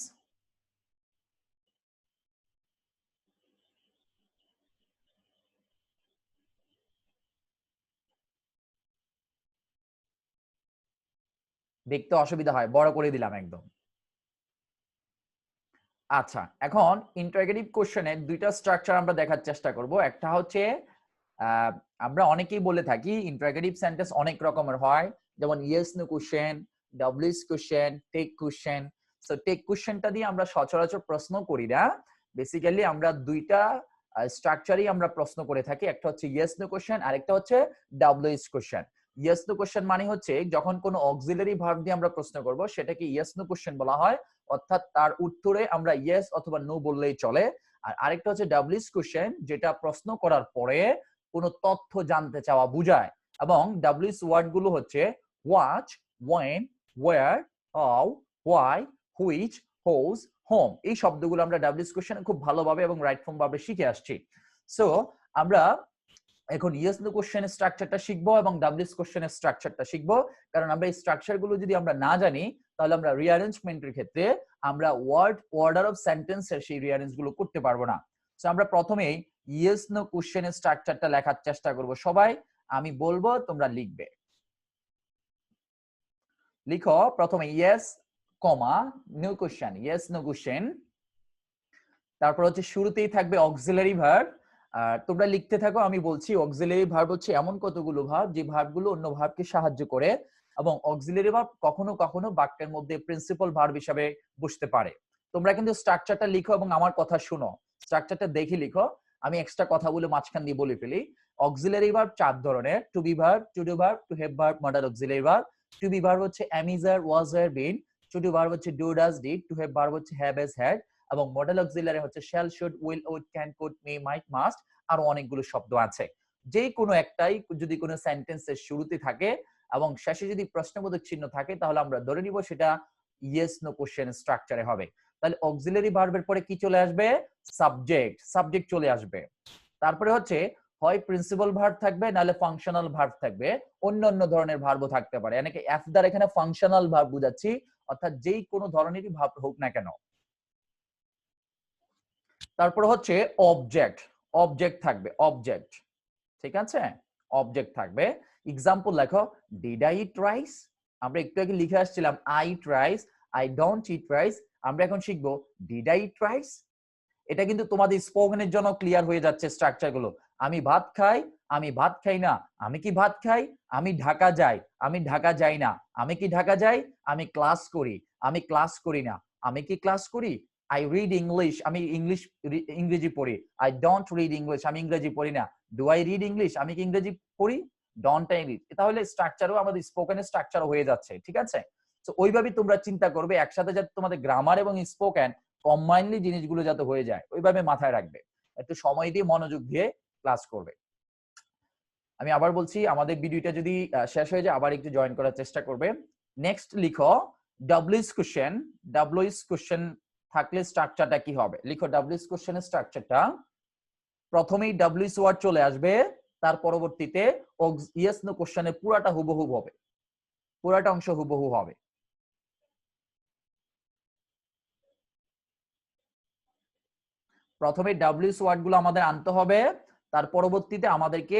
S1: দেখতে অসুবিধা হয়, বড় করে দিলাম একদম। আচ্ছা, এখন ইন্টারোগেটিভ কোশ্চেনের দুইটা স্ট্রাকচার আমরা দেখার চেষ্টা করব। একটা হচ্ছে আমরা অনেকেই বলে থাকি ইন্টারোগেটিভ সেন্টেন্স অনেক রকমের হয়, যেমন yes no question, WH question, tag question. So tag কোশ্চেনটা দিয়ে আমরা সচরাচর প্রশ্ন করি না। বেসিক্যালি আমরা দুইটা স্ট্রাকচারই আমরা প্রশ্ন করে থাকি, একটা হচ্ছে ইয়েস নো কোশ্চেন আর একটা হচ্ছে WH question. Yes no question মানে হচ্ছে যখন কোনো অক্সিলারি ভার্ব দিয়ে আমরা প্রশ্ন করব সেটাকে ইয়েস নো কোশ্চেন বলা হয়, অর্থাৎ তার উত্তরে আমরা ইয়েস অথবা নো বললেই চলে। আর আরেকটা হচ্ছে ডব্লিউএস কোশ্চেন, যেটা প্রশ্ন করার পরে কোনো তথ্য জানতে চাওয়া বোঝায়। এবং ডব্লিউএস ওয়ার্ড গুলো হচ্ছে what, when, where, how, why, which, whose, whom. এই শব্দগুলো আমরা ডব্লিউএস কোশ্চেনে খুব ভালোভাবে এবং রাইট ফর্ম ভাবে শিখে আসছি। সো আমরা এখন ইয়েস নো কোশ্চেনের স্ট্রাকচারটা শিখবো এবং ডব্লিউএস কোশ্চেনের স্ট্রাকচারটা শিখবো, কারণ আমরা এই স্ট্রাকচার গুলো যদি আমরা না জানি তাহলে আমরা রিঅ্যারেঞ্জমেন্টের ক্ষেত্রে আমরা ওয়ার্ড অর্ডার অফ সেন্টেন্সের সেই রিঅ্যারেঞ্জ গুলো করতে পারবো না। সো আমরা প্রথমেই ইয়েস নো কোশ্চেনের স্ট্রাকচারটা লেখার চেষ্টা করব সবাই। আমি বলবো, তোমরা লিখবে। লিখো প্রথমে yes comma no question, yes no question. তারপর হচ্ছে শুরুতেই থাকবে অক্সিলারি ভার্ব। আর তোমরা লিখতে থাকো, আমি বলছি। অক্সিলারি ভার্ব হচ্ছে এমন কতগুলো ভার্ব যে ভার্বগুলো অন্য ভার্বকে সাহায্য করে, এবং অক্সিলারি ভার্ব কখনো কখনো বাক্যের মধ্যে প্রিন্সিপাল ভার্ব হিসেবে বসতে পারে। তোমরা কিন্তু স্ট্রাকচারটা লিখো এবং আমার কথা শুনো, স্ট্রাকচারটা দেখে লিখো। আমি এক্সট্রা কথাগুলো মাঝখান দিয়ে বলে ফেলি। অক্সিলারি ভার্ব 4 ধরনের: to be verb, to do verb, to have verb, modal auxiliary verb. To be verb হচ্ছে am, is, are, was, were, been। To do verb হচ্ছে do, does, did। To have verb হচ্ছে have, has, had। এবং modal auxiliary হচ্ছে shall, should, will, would, can, could, may, might, must। আরো অনেকগুলো শব্দ আছে। যে কোনো একটাই যদি কোনো সেন্টেন্সের শুরুতে থাকে এবং শেষে যদি প্রশ্নবোধক চিহ্ন থাকে তাহলে আমরা ধরে নিব সেটা ইয়েস নো কোশ্চেন স্ট্রাকচারে হবে। তাহলে অক্সিলারি ভার্বের পরে কি চলে আসবে? সাবজেক্ট, সাবজেক্ট চলে আসবে। তারপরে হচ্ছে হয় প্রিন্সিপাল ভার্ব থাকবে, নাহলে ফাংশনাল ভার্ব থাকবে, অন্য অন্য ধরনের ভার্বও থাকতে পারে। এনেকে এফ দ্বারা এখানে ফাংশনাল ভার্ব বুঝাচ্ছি, অর্থাৎ যেই কোনো ধরনেরই ভার্ব হোক না কেন। তারপর হচ্ছে অবজেক্ট, অবজেক্ট থাকবে, অবজেক্ট। ঠিক আছে, অবজেক্ট থাকবে। এক্সাম্পল লেখো, ডিড আই ইট রাইস? আমরা একটু আগে লিখে আসছিলাম I eat rice, I don't eat rice. আমরা এখন শিখবো ডিড আই ইট রাইস। এটা কিন্তু তোমাদের স্পোকেনের জন্য ক্লিয়ার হয়ে যাচ্ছে স্ট্রাকচার গুলো। আমি ভাত খাই, আমি ভাত খাই না। আমি কি ভাত খাই? আমি ঢাকা যাই, আমি ঢাকা যাই না। আমি কি ঢাকা যাই? আমি ক্লাস করি, আমি ক্লাস করি না। আমি কি ক্লাস করি? আই রিড ইংলিশ, আমি ইংরেজি পড়ি। আই ডোন্ট রিড ইংলিশ, আমি ইংরেজি পড়ি না। Do I read English? আমি কি ইংরেজি পড়ি? Don't I read. তাহলে স্ট্রাকচারও আমাদের স্পোকেনের স্ট্রাকচার হয়ে যাচ্ছে। ঠিক আছে, তো ওইভাবে তোমরা চিন্তা করবে, একসাথে যাতে তোমাদের গ্রামার এবং স্পোকেন কম্বাইনলি জিনিসগুলো যাতে হয়ে যায়, ওইভাবে মাথায় রাখবে। একটু সময় দিয়ে মনোযোগ দিয়ে ক্লাস করবে। আমি আবার বলছি, আমাদের ভিডিওটা যদি শেষ হয়ে যায় আবার একটু জয়েন করার চেষ্টা করবে। নেক্সট লিখো ডব্লিউএস কোশ্চেন। ডব্লিউএস কোশ্চেন থাকলে স্ট্রাকচারটা কি হবে? লিখো ডব্লিউএস কোশ্চেনের স্ট্রাকচারটা। প্রথমেই ডব্লিউএস ওয়ার্ড চলে আসবে, তার পরবর্তীতে ইয়েস নো কোশ্চেনের পুরাটা হুবহু হবে, পুরাটা অংশ হুবহু হবে। প্রথমে ডব্লিউএস ওয়ার্ড গুলো আমাদের আনতে হবে, তার পরবর্তীতে আমাদেরকে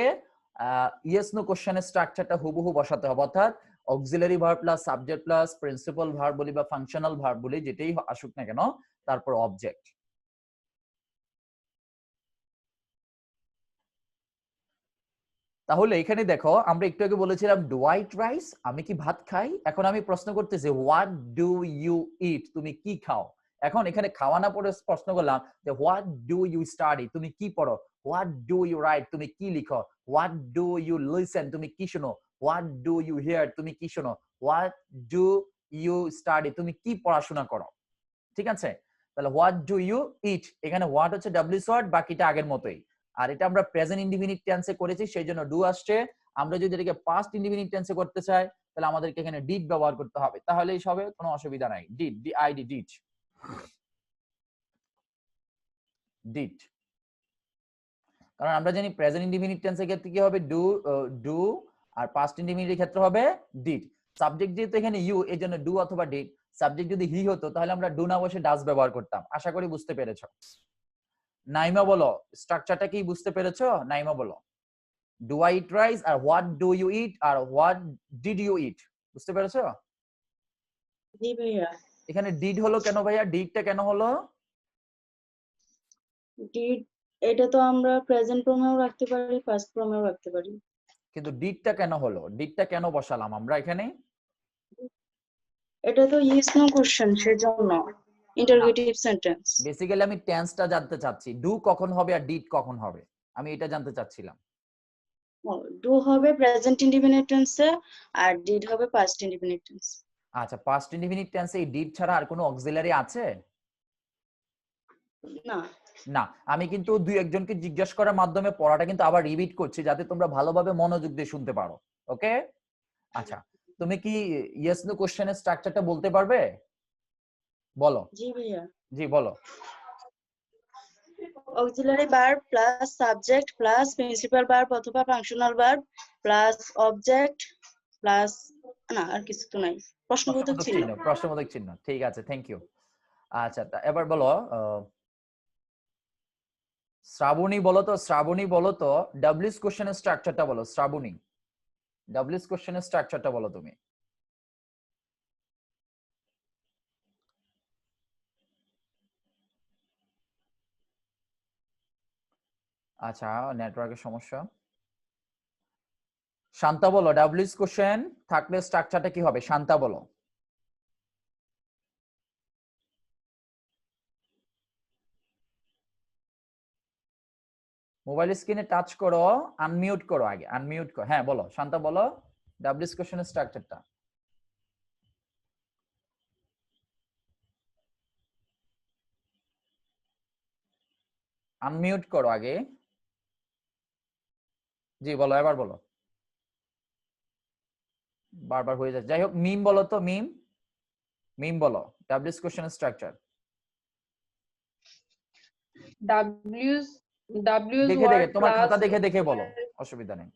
S1: ইয়েস নো কোশ্চেনের স্ট্রাকচারটা হুবহু বসাতে হবে, অর্থাৎ auxiliary verb plus subject plus principal verb বলি বা ফাংশনাল ভার্ব বলি, যেটাই আসুক না কেন, তারপর অবজেক্ট। তাহলে এখানে দেখো, আমরা একটু আগে বলেছিলাম ডু আই ইট রাইস? আমি কি ভাত খাই? এখন আমি প্রশ্ন করতেছি হোয়াট ডু ইউ ইট? তুমি কি খাও? এখন এখানে খাওয়া না পড়ে প্রশ্ন করলাম যে হোয়াট ডু ইউ স্টাডি? তুমি কি পড়ো? What do you write? তুমি কি লিখো? What do you listen? তুমি কি শোনো? What do you hear? তুমি কি শোনো? What do you study? তুমি কি পড়াশোনা করো? ঠিক আছে, তাহলে হোয়াট ডু ইউ ইট, এখানে হোয়াট হচ্ছে ডব্লিউএস ওয়ার্ড, বাকিটা আগের মতোই। আর এটা আমরা প্রেজেন্ট ইনডিফিনিট টেন্সে করেছি, সেই জন্য ডু আসছে। আমরা যদি এটাকে পাস্ট ইনডিফিনিট টেন্সে করতে চাই তাহলে আমাদেরকে এখানে ডিড ব্যবহার করতে হবে, তাহলেই হবে, কোনো অসুবিধা নাই। Did, DID, did, did. কারণ আমরা জানি প্রেজেন্ট ইনডিফিনিট টেন্সের ক্ষেত্রে কি হবে, ডু, ডু, আর পাস্ট ইনডিফিনিটের ক্ষেত্রে হবে ডিড। সাবজেক্ট যেহেতু এখানে ইউ, এর জন্য ডু অথবা ডিড। সাবজেক্ট যদি হি হতো তাহলে আমরা ডু না বসে ডাজ ব্যবহার করতাম। আশা করি বুঝতে পেরেছো। নাইমা বলো, স্ট্রাকচারটা কি বুঝতে পেরেছো? নাইমা বলো, ডু আই ইট রাইস আর হোয়াট ডু ইউ ইট আর হোয়াট ডিড ইউ ইট, বুঝতে পেরেছো?
S8: জি ভাইয়া।
S1: এখানে ডিড হলো কেন ভাইয়া? ডিডটা কেন হলো?
S8: ডিড এটা তো আমরা প্রেজেন্ট ফর্মেও রাখতে পারি, পাস্ট ফর্মেও রাখতে পারি।
S1: কিন্তু ডিডটা কেন হলো? ডিডটা কেন বসালাম আমরা এখানে?
S8: এটা তো ইয়েস নো কোশ্চেন, সেজন্য ইন্টারোগেটিভ সেন্টেন্স।
S1: বেসিক্যালি আমি টেন্সটা জানতে চাচ্ছি, ডু কখন হবে আর ডিড কখন হবে, আমি এটা জানতে চাচ্ছিলাম।
S8: ডু হবে প্রেজেন্ট ইনডিফিনিট টেন্সে আর ডিড হবে পাস্ট ইনডিফিনিট টেন্স।
S1: আচ্ছা, পাস্ট ইনডিফিনিট টেন্সে এই ডিড ছাড়া আর কোনো অক্সিলারি আছে?
S8: না।
S1: না। আমি কিন্তু দুই একজনকে জিজ্ঞাসা করার মাধ্যমে পড়াটা কিন্তু আবার রিপিট করছি যাতে তোমরা ভালোভাবে মনোযোগ দিয়ে শুনতে পারো। ওকে? আচ্ছা, তুমি কি ইয়েস নো কোশ্চেনের স্ট্রাকচারটা বলতে পারবে? বলো।
S8: জি ভাইয়া।
S1: জি বলো।
S8: Auxiliary verb plus subject plus principal verb অথবা functional verb plus object plus, না আর কিছু তো নাই, প্রশ্নবোধক
S1: প্রশ্নবোধক
S8: চিহ্ন।
S1: চিহ্ন, প্রশ্নবোধক চিহ্ন, ঠিক আছে, থ্যাংক ইউ। আচ্ছা, এবার বলো শ্রাবণী বলো তো, শ্রাবণী বলো তো ডাব্লিউএস কোশ্চেনের স্ট্রাকচারটা বলো। শ্রাবণী, ডাব্লিউএস কোশ্চেনের স্ট্রাকচারটা বলো তুমি। আচ্ছা, নেটওয়ার্কের সমস্যা। শান্তা বলো, ডাব্লিউএস কোশ্চেন থাকলে স্ট্রাকচারটা কি হবে? শান্তা বলো। মোবাইল স্ক্রিনে টাচ করো, আনমিউট করো, আগে আনমিউট করো। হ্যাঁ বলো, শান্তা বলো ডাব্লিউএস কোশ্চেনের স্ট্রাকচারটা। আনমিউট করো আগে। জি বলো, এবার বলো। বারবার হয়ে যাচ্ছে, যাই হোক। মিম বলো তো, মিম, মিম বলো ডাব্লিউএস কোশ্চেনের স্ট্রাকচার।
S2: ডাব্লিউস ডাব্লিউস
S1: দেখে দেখে,
S2: ওয়ার্ড
S1: তোমার
S2: প্লাস
S1: খাতা দেখে দেখে বলো, অসুবিধা নেই।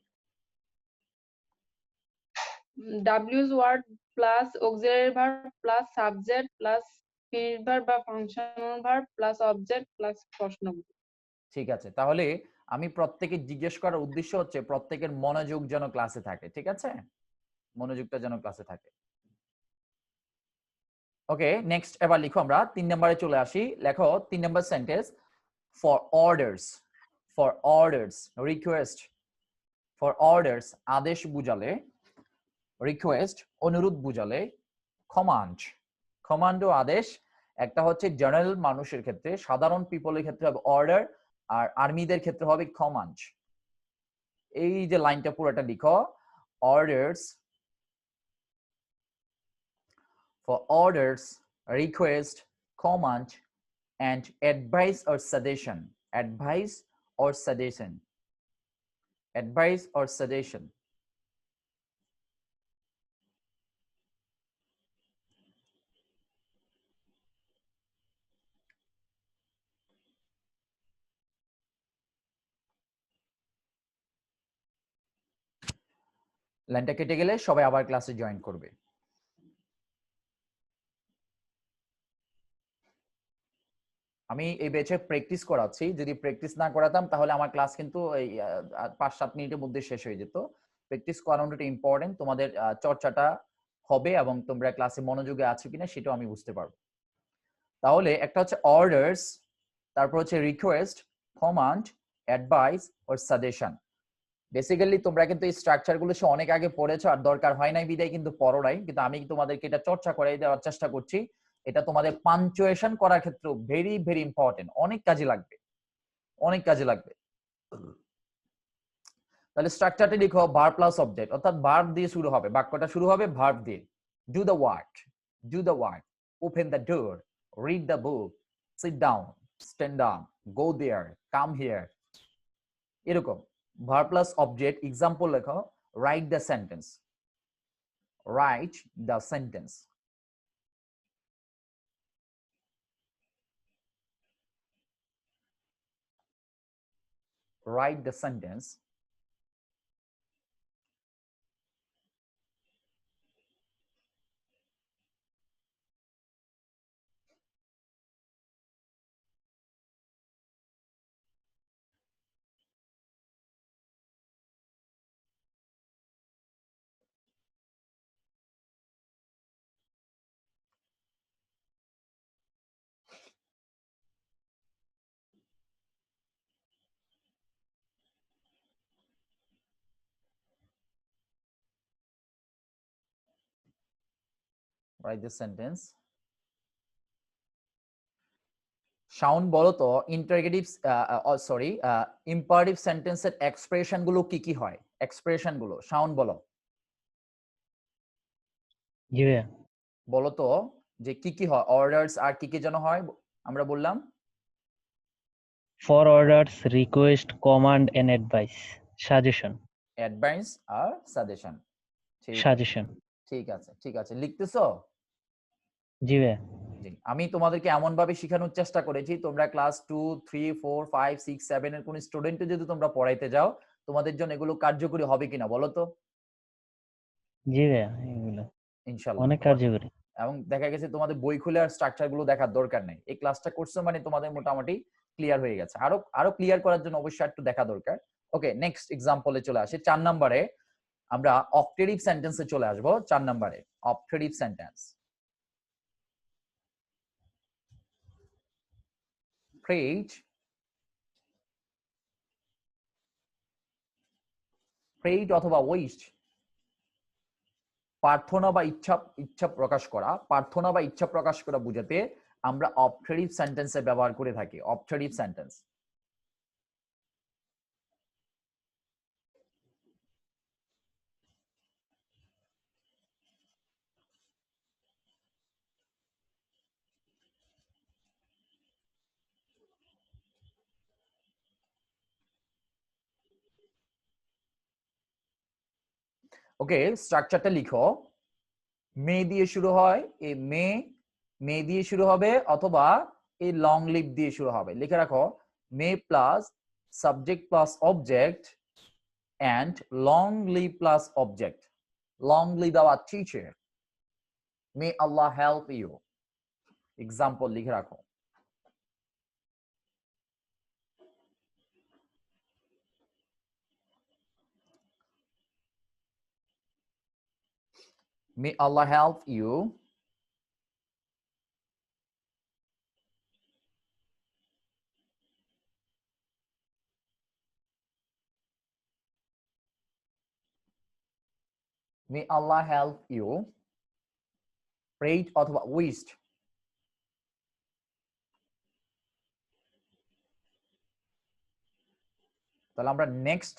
S2: ডাব্লিউস word plus auxiliary verb plus subject plus finite verb বা functional verb plus object plus প্রশ্ন।
S1: ঠিক আছে, তাহলে আমি প্রত্যেকে জিজ্ঞেস করার উদ্দেশ্য হচ্ছে প্রত্যেকের মনোযোগ যেন ক্লাসে থাকে, ঠিক আছে? মনোযোগটা যেন ক্লাসে থাকে। ওকে, নেক্সট এবার লিখো, আমরা 3 নম্বরে চলে আসি। লেখো 3 নম্বর sentence, for orders, for orders, request. For orders আদেশ বুঝালে, রিকোয়েস্ট অনুরোধ বুঝালে, কমান্ড, কমান্ডো আদেশ। একটা হচ্ছে জেনারেল মানুষের ক্ষেত্রে, সাধারণ পিপলের ক্ষেত্রে হবে অর্ডার, আর আর্মিদের ক্ষেত্রে হবে কমান্ড। এই যে লাইনটা পুরোটা লিখো, orders, for orders, request, command, and advice or suggestion. Advice or suggestion. Advice or suggestion. লাইনটা কেটে গেলে সবাই আবার ক্লাসে জয়েন করবে। আমি এই ব্যাচে প্র্যাকটিস করাচ্ছি, যদি প্র্যাকটিস না করাতাম তাহলে আমার ক্লাস কিন্তু এই 5-7 মিনিটের মধ্যে শেষ হয়ে যেত। প্র্যাকটিস করানোটা ইম্পর্টেন্ট, তোমাদের চর্চাটা হবে এবং তোমরা ক্লাসে মনোযোগে আছো কিনা সেটাও আমি বুঝতে পারবো। তাহলে একটা হচ্ছে অর্ডারস, তারপর হচ্ছে request, command, advice or suggestion. Basically তোমরা কিন্তু এই স্ট্রাকচার গুলো সে অনেক আগে পড়েছো, আর দরকার হয় নাই বিদায় কিন্তু পড়ো নাই, কিন্তু আমি তোমাদেরকে এটা চর্চা করাই দেওয়ার চেষ্টা করছি। এটা তোমাদের পাঞ্চুয়েশন করার ক্ষেত্রে ভেরি ভেরি ইম্পর্টেন্ট, অনেক কাজে লাগবে, অনেক কাজে লাগবে। তাহলে স্ট্রাকচারটা লিখো, ভার্ব প্লাস অবজেক্ট, অর্থাৎ ভার্ব দিয়ে শুরু হবে, বাক্যটা শুরু হবে ভার্ব দিয়ে। Do the work, do the work, open the door, read the book, sit down, stand up, go there, come here, এরকম ভার্ব প্লাস অবজেক্ট। এক্সাম্পল লেখো, write the sentence, write the sentence. Write the sentence. write this sentence. Shawon বলো তো interrogative sorry imperative সেন্টেন্সের expression গুলো কি কি হয়? Expression গুলো শাওন বলো।
S9: জি ভাইয়া।
S1: বলো তো যে কি কি হয়, অর্ডারস আর কি কি যেন হয় আমরা বললাম?
S9: For orders, request, command and advice, suggestion.
S1: Advice আর সাজেশন।
S9: সাজেশন।
S1: ঠিক আছে ঠিক আছে, লিখতেছো?
S9: জি ভাইয়া।
S1: জি, আমি তোমাদেরকে এমন ভাবে শেখানোর চেষ্টা করেছি তোমরা ক্লাস 2 3 4 5 6 7 এর কোন স্টুডেন্টকে যদি তোমরা পড়াইতে যাও তোমাদের জন্য এগুলো কার্যকরী হবে কিনা বলো তো?
S9: জি ভাইয়া, এগুলো
S1: ইনশাআল্লাহ
S9: অনেক কার্যকরী।
S1: এবং দেখা গেছে তোমাদের বই খুলে আর স্ট্রাকচার গুলো দেখার দরকার নেই, এই ক্লাসটা করছো মানে তোমাদের মোটামুটি ক্লিয়ার হয়ে গেছে। আরো ক্লিয়ার করার জন্য অবশ্যই একটু দেখা দরকার। ওকে, নেক্সট এক্সাম্পলে চলে আসি। 4 নম্বরে আমরা অপটেটিভ সেন্টেন্সে চলে আসবো। 4 নম্বরে অপটেটিভ সেন্টেন্স। প্রেইড অথবা উইশড, প্রার্থনা বা ইচ্ছা প্রকাশ করা, প্রার্থনা বা ইচ্ছা প্রকাশ করা বুঝাতে আমরা অপটেটিভ সেন্টেন্সে ব্যবহার করে থাকি। Optative sentence. ওকে, স্ট্রাকচারটা লিখো। মে দিয়ে শুরু হয়, এই মে দিয়ে শুরু হবে অথবা এই লং লিভ দিয়ে শুরু হবে। লিখে রাখো may plus subject plus object and long live plus object. Long live our teacher. May Allah help you. Example লিখে রাখো। May Allah help you. May Allah help you. Prayed অথবা wished. তাহলে আমরা নেক্সট